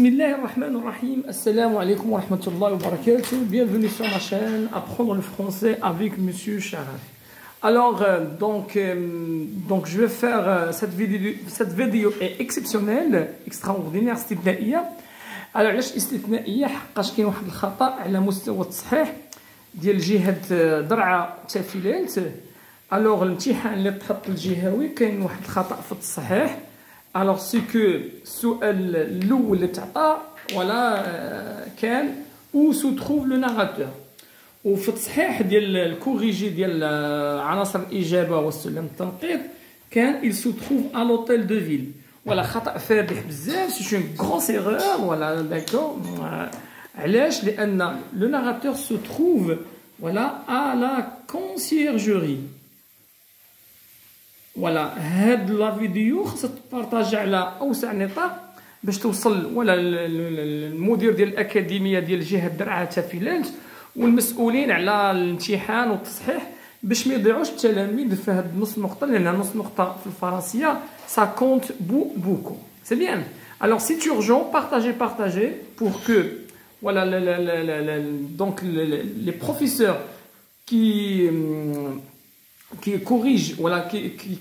Bismillahirrahmanirrahim. Assalamu alaikum wa rahmatullahi wa barakatuh. Bienvenue sur ma chaîne Apprendre le français avec Monsieur Sharaf. Alors, je vais faire cette vidéo est exceptionnelle, extraordinaire, استثنائية. Alors, علاش استثنائية؟ حقاش كاين واحد الخطأ على مستوى التصحيح ديال جهة درعا تافيلات. Alors, الامتحان اللي تحط الجهوي كاين واحد الخطأ في التصحيح. Alors, c'est que السؤال الأول اللي تعطى كان où se trouve le narrateur. وفي التصحيح ديال الكوريجي ديال عناصر الإجابة والسلم التنقيط كان il se trouve à l'hôtel de ville. خطأ فادح بزاف, c'est une grosse erreur, d'accord. علاش؟ لأن le narrateur se trouve à la conciergerie. هاد لا فيديو خاصها تبارطاجي على اوسع نطاق باش توصل المدير ديال الاكاديميه ديال جهه درعا تافيلات والمسؤولين على الامتحان والتصحيح باش ما يضيعوش التلاميذ في هاد نص نقطه, لان نص نقطه في الفرنسيه ça compte beaucoup. C'est bien. Alors c'est urgent, partagez pour que donc les professeurs qui corrigent,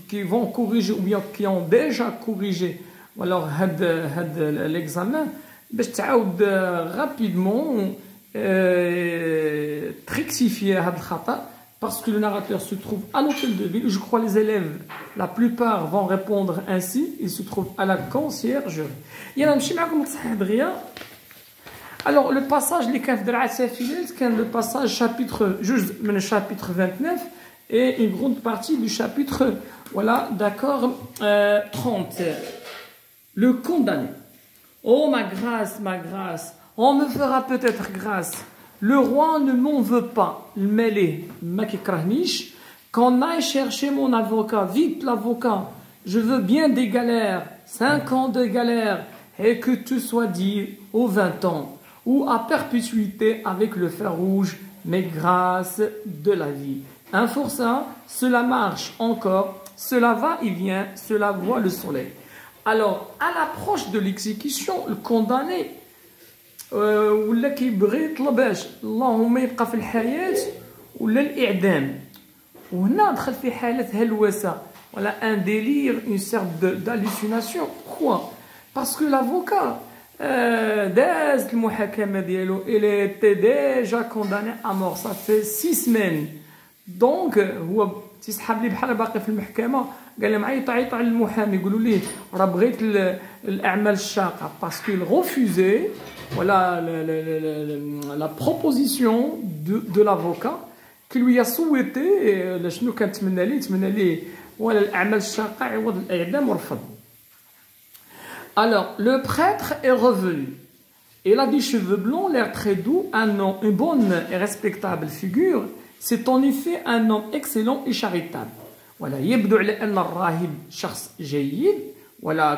qui vont corriger ou bien qui ont déjà corrigé l'examen, باش تعاود rapidement rectifier هذا الخطأ, parce que le narrateur se trouve à l'hôtel de ville. Je crois les élèves, la plupart vont répondre ainsi, il se trouve à la conciergerie. يلا نمشي معكم تصحيح دغيا. Alors le passage اللي كان في درعا تافيلات كان le passage chapitre جزء من chapitre 29 et une grande partie du chapitre, d'accord, 30. Le condamné. Oh ma grâce, on me fera peut-être grâce. Le roi ne m'en veut pas. Le mêlé, qu'on aille chercher mon avocat, vite l'avocat. Je veux bien des galères, 5 ans de galères, et que tout soit dit aux 20 ans, ou à perpétuité avec le fer rouge, mais grâce de la vie. Un forçat, cela marche encore, cela va et vient, cela voit le soleil. Alors, à l'approche de l'exécution, le condamné ولا كيبغي يطلب اللهم يبقى في الحياة ولا الإعدام. وهنا دخل في حالة هلوسة, un délire, une sorte d'hallucination. Pourquoi? Parce que l'avocat داز المحاكمة ديالو, il était déjà condamné à mort, ça fait 6 semaines. دونك هو تيسحب لي بحال باقي في المحكمه, قال لهم عيطوا على المحامي قولوا ليه راه بغيت الاعمال الشاقه, باسكو ريفوزي la proposition de l'avocat qui lui a souhaité شنو كنتمنى ليه الاعمال الشاقه عوض الاعدام, ورفض. Alors le prêtre est revenu. Il a des cheveux blonds, l'air très doux, une bonne et respectable figure. C'est en effet un homme excellent et charitable. يبدو على أن الراهب شخص جيد,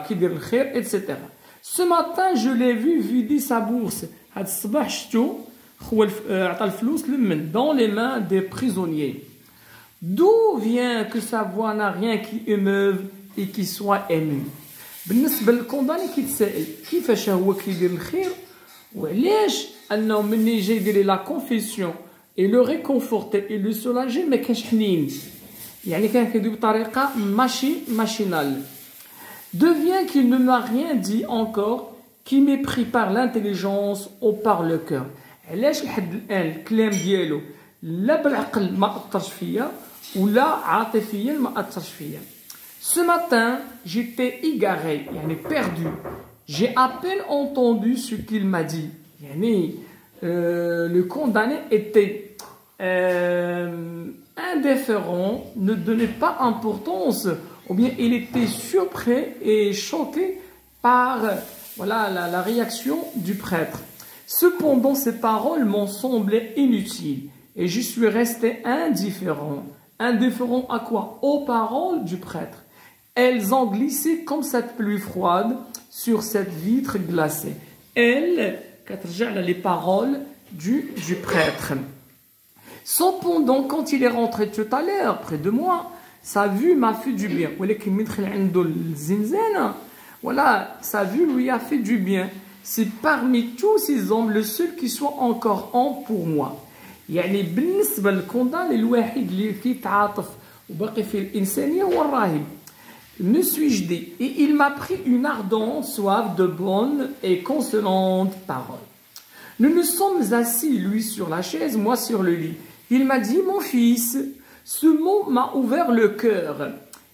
كيدير الخير, etc. Ce matin, je l'ai vu vider sa bourse. هاد الصباح شفتو عطى الفلوس لمن dans les mains des prisonniers. D'où vient que sa voix n'a rien qui émeuve et qui soit ému. بالنسبة للكونداني كيتسائل كيفاش هو كيدير الخير وعلاش أنه مني جاي يدير لا confession et le réconforter et le soulager ما كانش حنين, كان كيدير بطريقه machinale. Devient qu'il ne m'a rien dit encore, qui m'est pris par l'intelligence ou par le cœur. علاش لحد الان الكلام ديالو لا بالعقل ما اثرش فيا ولا عاطفيا ما اثرش فيا. Ce matin j'étais égaré, perdu. J'ai à peine entendu ce qu'il m'a dit. Le condamné était indifférent, ne donnait pas importance, ou bien il était surpris et choqué par la réaction du prêtre. Cependant, ces paroles m'ont semblé inutiles et je suis resté indifférent. Indifférent à quoi? Aux paroles du prêtre. Elles ont glissé comme cette pluie froide sur cette vitre glacée. Elles, les paroles du prêtre. Cependant, quand il est rentré tout à l'heure près de moi, sa vue m'a fait du bien. Voilà, sa vue lui a fait du bien. c'est parmi tous ces hommes le seul qui soit encore homme pour moi. يعني بالنسبة للكوندان الوحيد اللي فيه تعاطف وباقي فيه الإنسانية هو الراهب. Me suis-je dit, et il m'a pris une ardente soif de bonnes et consolantes paroles. Nous nous sommes assis, lui sur la chaise, moi sur le lit. Il m'a dit, mon fils, ce mot m'a ouvert le cœur.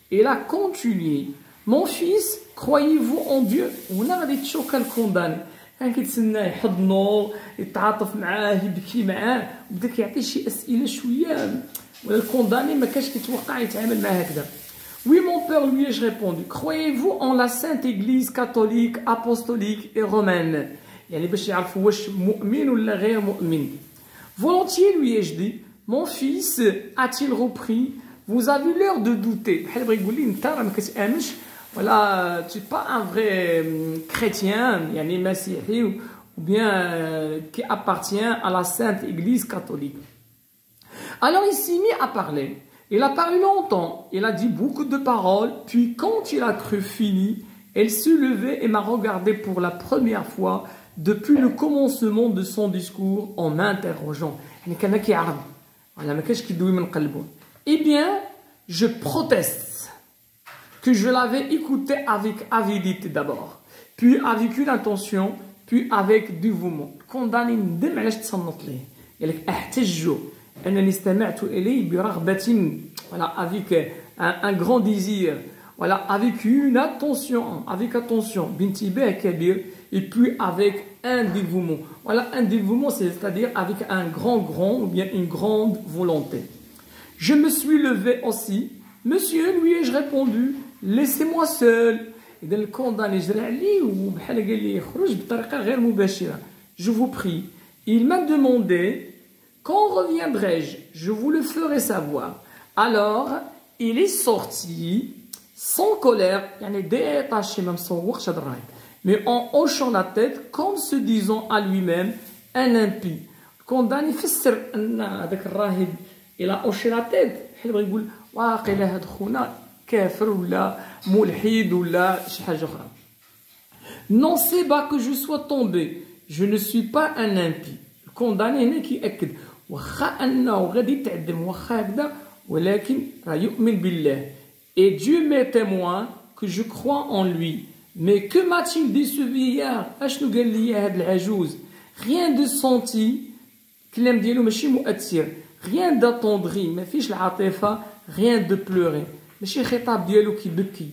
Et il a continué, mon fils, croyez-vous en Dieu? وهنا غادي تشوك الكوندان كان كيتسناه يحضنو يتعاطف معاه يبكي معاه وبدا كيعطيه شي اسئله شويه ولا الكونداني ما كانش كيتوقع يتعامل معاه هكذا. Oui, mon père, lui ai-je répondu. Croyez-vous en la Sainte Église catholique, apostolique et romaine? يعني باش يعرفوا واش مؤمن ولا غير مؤمن. Volontiers, lui ai-je dit. Mon fils, a-t-il repris, vous avez l'air de douter. بحال بغا يقول لي انت راه ما كتامنش ولا tu n'es pas un vrai chrétien, يعني مسيحي ou bien qui appartient à la Sainte Église catholique. Alors il s'est mis à parler. Il a parlé longtemps, il a dit beaucoup de paroles, puis quand il a cru fini, elle s'est levée et m'a regardé pour la première fois depuis le commencement de son discours en m'interrogeant. Eh bien, je proteste que je l'avais écouté avec avidité d'abord, puis avec une intention, puis avec dévouement. Condamné ندم علاش تصنت ليه. قال لك احتج أنني استمعت إليه برغبة, voilà, avec un grand désir, voilà, avec une attention, بانتباه كبير, et puis avec un dévouement. Voilà, un dévouement, c'est-à-dire avec un grand ou bien une grande volonté. Je me suis levé aussi. Monsieur, lui ai-je répondu, laissez-moi seul. إذا الكونداني جرى عليه وبحال قال لي خرج بطريقة غير مباشرة. Je vous prie. Il m'a demandé quand reviendrai-je? Je vous le ferai savoir. Alors, il est sorti sans colère, يعني détaché même sans وقت الراي. Mais en hochant la tête, comme se disant à lui-même, un impie. Condamné يفسر أن هذاك الراهب إلى hoché la tête. بحال بغا يقول واقيلا هاد خونا كافر ولا ملحد ولا شي حاجة أخرى. Non, c'est pas que je sois tombé. Je ne suis pas un impie. Condamné هنا كيأكد واخا أنه غادي يتعدم واخا هكذا ولكن راه يؤمن بالله. Et Dieu m'est témoin que je crois en lui. Mais que m'a-t-il dit ce vieillard? اشنو قال لي هاد العجوز؟ Rien de senti, الكلام ديالو ماشي مؤثر. Rien d'attendri, ما فيش العاطفة. Rien de pleurer, ماشي خطاب ديالو كيبكي.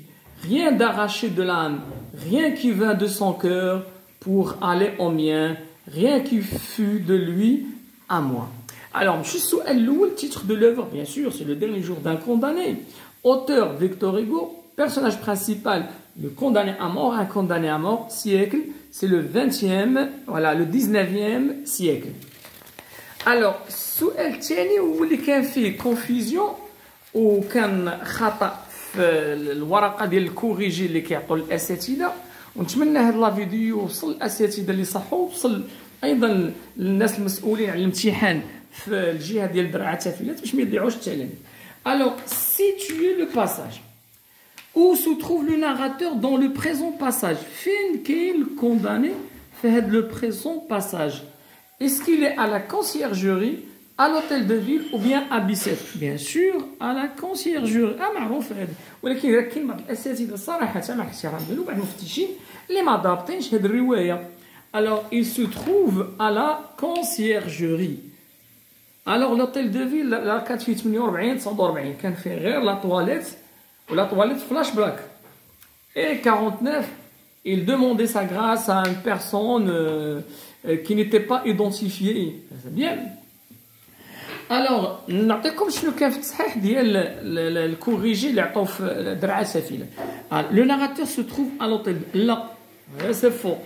Rien d'arraché de l'âme, rien qui vint de son cœur pour aller au mien, rien qui fut de lui à moi. Alors, مشي السؤال الأول, titre de l'œuvre, bien sûr, c'est le dernier jour d'un condamné. Auteur Victor Hugo, personnage principal, le condamné à mort, un condamné à mort, siècle, c'est le 20e, voilà, le 19e siècle. Alors, السؤال الثاني هو اللي كان فيه confusion وكان خطأ في الورقة ديال الكوريجي اللي كيعطوا الأساتذة, ونتمنى هاد لا فيديو وصل الأساتذة اللي صحوا وصل أيضا للناس المسؤولين على الامتحان في الجهة ديال درعا تافلات باش ما يضيعوش التلاميذ. Alors, situez le passage. Où se trouve le narrateur dans le présent passage? فين كاين الكونداني في هاد le présent passage? Est-ce qu'il est à la conciergerie, à l'hôtel de ville ou bien à Bicêtre? Bien sûr, à la conciergerie. معروف هذا, ولكن كاين بعض الأساتذة صراحة مع احترام ديالو بعض المفتشين اللي ما ضابطينش هاد الرواية. Alors, il se trouve à la conciergerie. Alors, l'hôtel de ville, là, كانت فيه 48 49 كان فيه غير لا تواليت ولا تواليت فلاش باك. Et 49, il demandait sa grâce à une personne qui n'était pas identifiée. C'est bien. Alors, نعطيكم شنو كان في التصحيح ديال الكوريجي اللي عطوه في درعا سفينة. Le narrateur se trouve à l'hôtel. لا, c'est faux.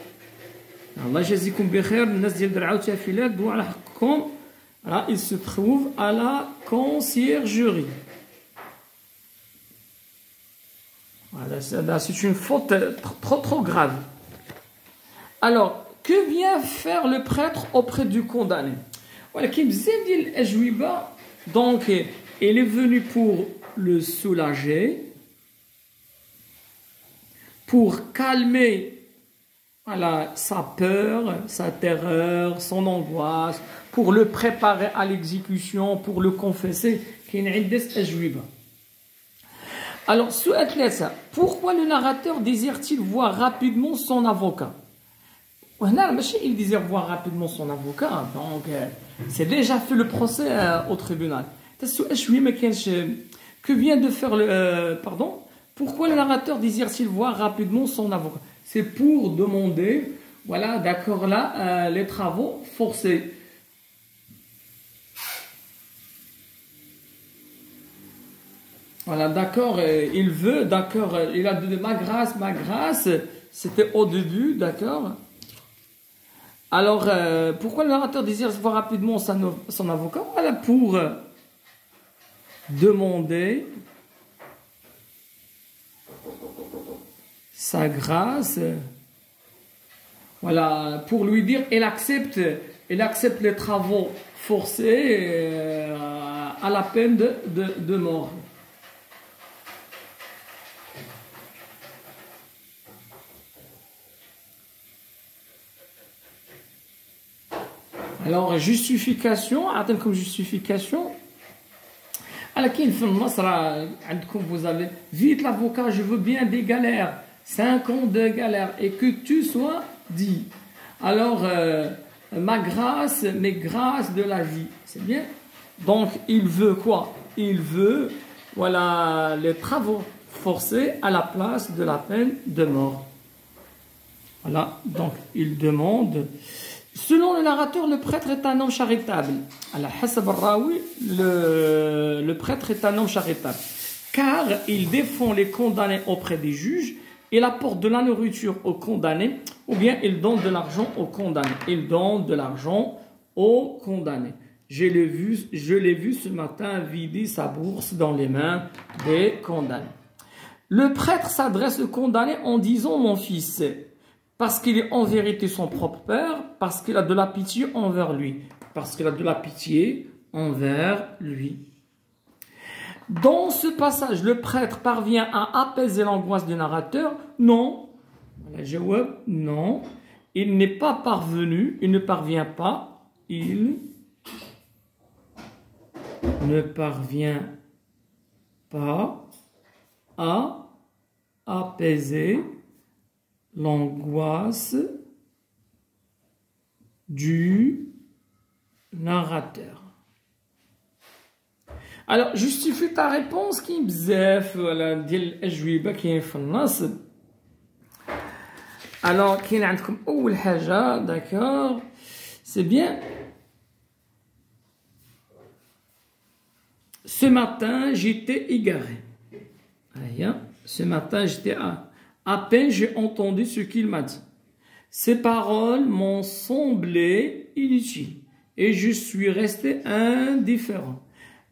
الله يجازيكم بخير الناس ديال درعا وتافيلات, دوا على حقكم. Il se trouve à la conciergerie. Voilà, c'est une faute trop grave. Alors, que vient faire le prêtre auprès du condamné? Voilà, qui bzaf ديال الأجوبة. Donc, il est venu pour le soulager, pour calmer voilà, sa peur, sa terreur, son angoisse, pour le préparer à l'exécution, pour le confesser. Alors, pourquoi le narrateur désire-t-il voir rapidement son avocat? Il désire voir rapidement son avocat, donc c'est déjà fait le procès au tribunal. Que vient de faire le... pardon? Pourquoi le narrateur désire-t-il voir rapidement son avocat? C'est pour demander, voilà, d'accord, là, les travaux forcés. Voilà, d'accord, il veut, d'accord, il a de ma grâce, c'était au début, d'accord. Alors, pourquoi le narrateur désire voir rapidement son avocat? Voilà, pour demander sa grâce, voilà, pour lui dire, il accepte les travaux forcés à la peine de mort. Alors, justification, attends comme justification. À laquelle vous avez vite l'avocat, je veux bien des galères, 5 ans de galères, et que tu sois dit. Alors, ma grâce, mes grâces de la vie, c'est bien. Donc, il veut quoi? Il veut, voilà, les travaux forcés à la place de la peine de mort. Voilà, donc il demande. Selon le narrateur, le prêtre est un homme charitable. Le prêtre est un homme charitable, car il défend les condamnés auprès des juges, il apporte de la nourriture aux condamnés, ou bien il donne de l'argent aux condamnés. Il donne de l'argent aux condamnés. Je l'ai vu ce matin vider sa bourse dans les mains des condamnés. Le prêtre s'adresse au condamné en disant « mon fils ». Parce qu'il est en vérité son propre père, parce qu'il a de la pitié envers lui. Parce qu'il a de la pitié envers lui. Dans ce passage, le prêtre parvient à apaiser l'angoisse du narrateur? Non. Non. Il n'est pas parvenu, il ne parvient pas, il ne parvient pas à apaiser l'angoisse du narrateur. Alors, justifie ta réponse qui bzef, voilà, ديال الأجوبة كاين في النص. Alors, كاين عندكم أول حاجة, d'accord, c'est bien. Ce matin, j'étais égaré. Ce matin, j'étais à peine j'ai entendu ce qu'il m'a dit. Ces paroles m'ont semblé inutiles et je suis resté indifférent.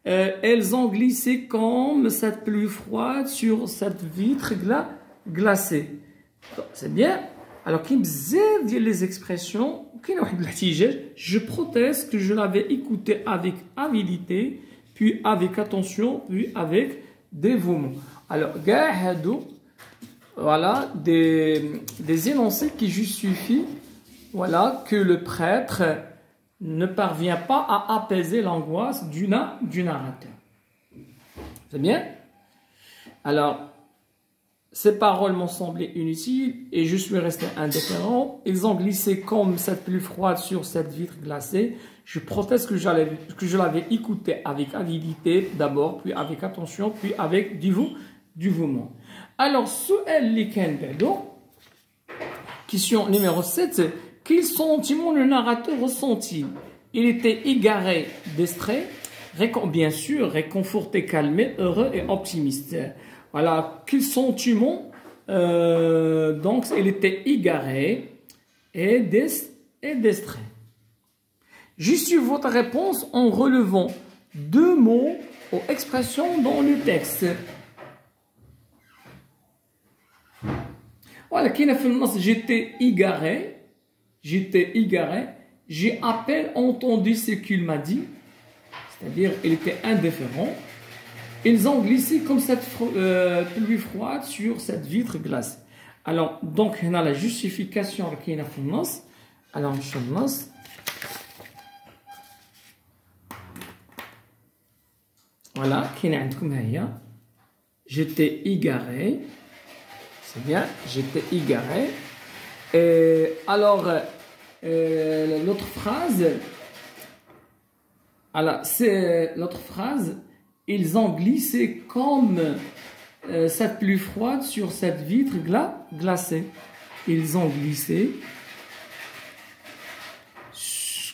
Elles ont glissé comme cette pluie froide sur cette vitre glacée. C'est bien. Alors, qu'il y a les expressions, je proteste que je l'avais écouté avec avidité, puis avec attention, puis avec dévouement. Alors, voilà, des énoncés qui justifient, voilà, que le prêtre ne parvient pas à apaiser l'angoisse du narrateur. C'est bien? Alors, ces paroles m'ont semblé inutiles et je suis resté indifférent. Ils ont glissé comme cette pluie froide sur cette vitre glacée. Je proteste que je l'avais écouté avec avidité d'abord, puis avec attention, puis avec dévouement. Alors, question numéro 7. Quel sentiment le narrateur ressentit? Il était égaré, distrait, bien sûr, réconforté, calmé, heureux et optimiste. Voilà, quel sentiment? Donc, il était égaré et distrait. Justifie votre réponse en relevant 2 mots ou expressions dans le texte. Voilà, j'étais égaré, j'ai à peine entendu ce qu'il m'a dit, c'est-à-dire il était indifférent. Ils ont glissé comme cette pluie froide sur cette vitre glacée. Alors, donc, on a la justification qui est dans le nas. Alors, le nas. Voilà, qui est dans j'étais égaré. C'est bien, j'étais égaré. Et alors, l'autre phrase, alors, c'est l'autre phrase, ils ont glissé comme cette pluie froide sur cette vitre glacée. Ils ont glissé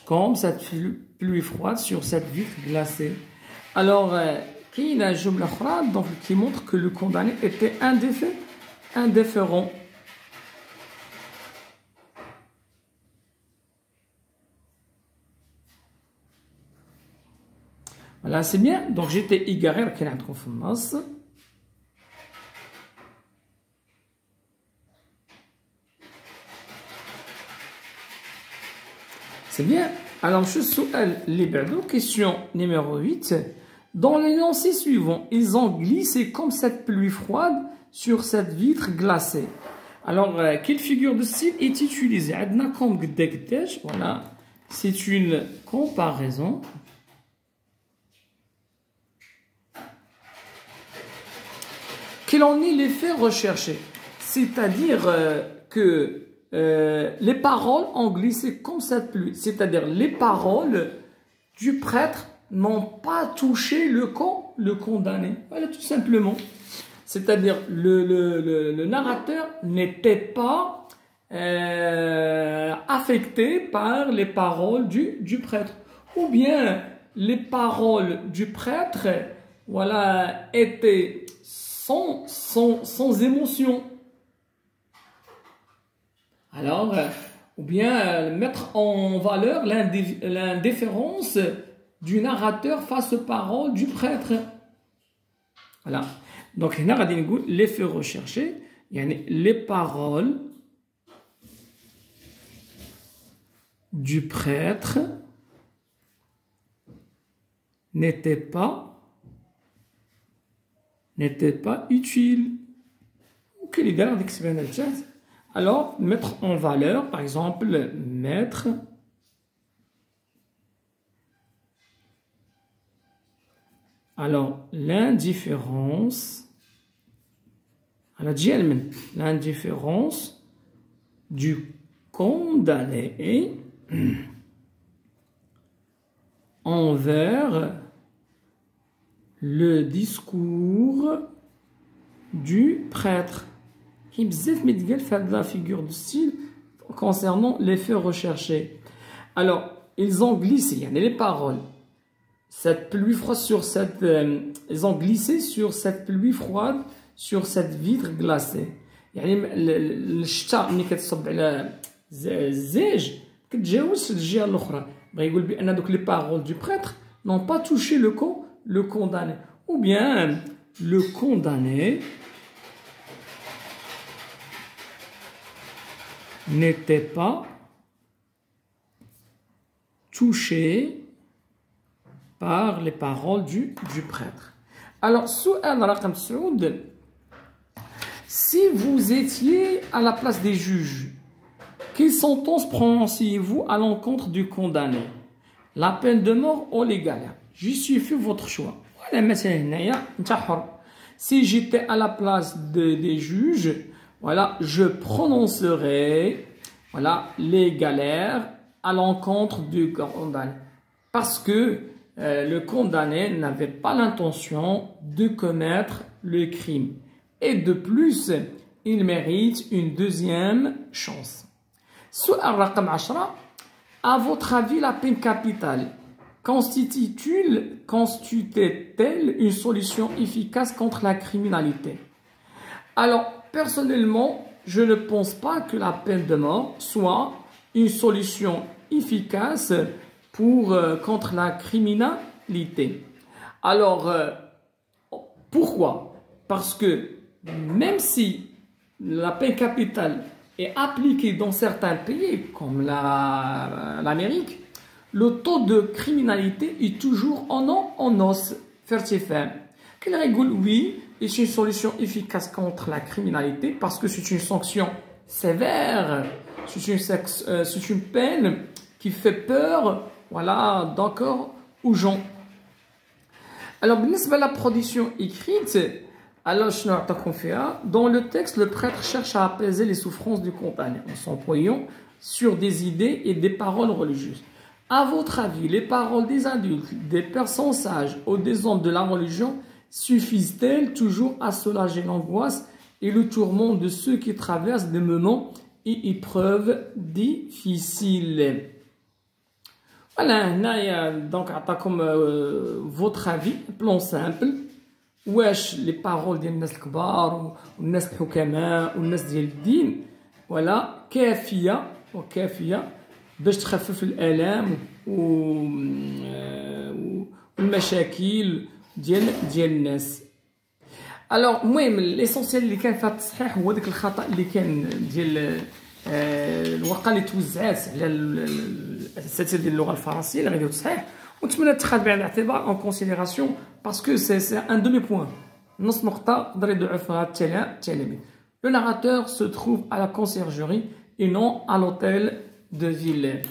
comme cette pluie froide sur cette vitre glacée. Alors, qui est la jumla khra, donc qui montre que le condamné était indifférent. Voilà, c'est bien. Donc, j'étais égaré. C'est bien. Alors, je suis libéré. Question numéro 8. Dans l'énoncé suivant, ils ont glissé comme cette pluie froide sur cette vitre glacée. Alors, quelle figure de style est utilisée? Voilà, c'est une comparaison. Quel en est l'effet recherché? C'est-à-dire que les paroles ont glissé comme cette pluie. C'est-à-dire les paroles du prêtre n'ont pas touché le condamné. Voilà, tout simplement. C'est-à-dire le narrateur n'était pas affecté par les paroles du prêtre. Ou bien les paroles du prêtre, voilà, étaient sans émotion. Alors, ou bien mettre en valeur l'indifférence du narrateur face aux paroles du prêtre. Voilà. Donc, l'effet recherché, les paroles du prêtre n'étaient pas utiles. Alors, mettre en valeur, par exemple, mettre alors l'indifférence du condamné envers le discours du prêtre. Qui fait la figure de style concernant l'effet recherché. Alors, ils ont glissé, les paroles. Cette pluie froide sur cette, ils ont glissé sur cette pluie froide sur cette vitre glacée. الشتاء ملي كتصب على الزيج كتجاوز الجهه الاخرى بغا يقول بان دوك لي paroles du prêtre n'ont pas touché le condamné, ou bien le condamné n'était pas touché par les paroles du prêtre. Alors, سؤال رقم 9. Si vous étiez à la place des juges, quelle sentence prononciez-vous à l'encontre du condamné? La peine de mort ou légale? Justifie votre choix. Si j'étais à la place des juges, voilà, je prononcerai, voilà, les galères à l'encontre du condamné. Parce que le condamné n'avait pas l'intention de commettre le crime. Et de plus, il mérite une deuxième chance. Su'al raqam 10. À votre avis, la peine capitale constitue-t-elle une solution efficace contre la criminalité? Alors, personnellement, je ne pense pas que la peine de mort soit une solution efficace contre la criminalité. Alors, pourquoi? Parce que même si la peine capitale est appliquée dans certains pays, comme l'Amérique, le taux de criminalité est toujours en os. Fertifin. Qu'il rigole, oui, est une solution efficace contre la criminalité parce que c'est une sanction sévère, c'est une peine qui fait peur, voilà, d'accord, aux gens. Alors, la production écrite, alors, dans le texte, le prêtre cherche à apaiser les souffrances du condamné en s'employant sur des idées et des paroles religieuses. À votre avis, les paroles des adultes, des personnes sages ou des hommes de la religion suffisent-elles toujours à soulager l'angoisse et le tourment de ceux qui traversent des moments et épreuves difficiles? Voilà, donc, comme votre avis, plan simple. واش les paroles ديال الناس الكبار والناس الحكماء والناس ديال الدين ولا كافيه باش تخفف الآلام والمشاكل ديال الناس. الوغ المهم ليسونسيال اللي كان فيها التصحيح هو داك الخطا اللي كان ديال الورقه اللي توزعات على الاساتذه ديال اللغه الفرنسيه اللي غيديروا تصحيح ونتمنى اتخاذ بعين الاعتبار en considération parce que c'est un demi-point. نص نقطه يقدر يضعفها التلاميذ. Le narrateur se trouve à la conciergerie et non à l'hôtel de ville.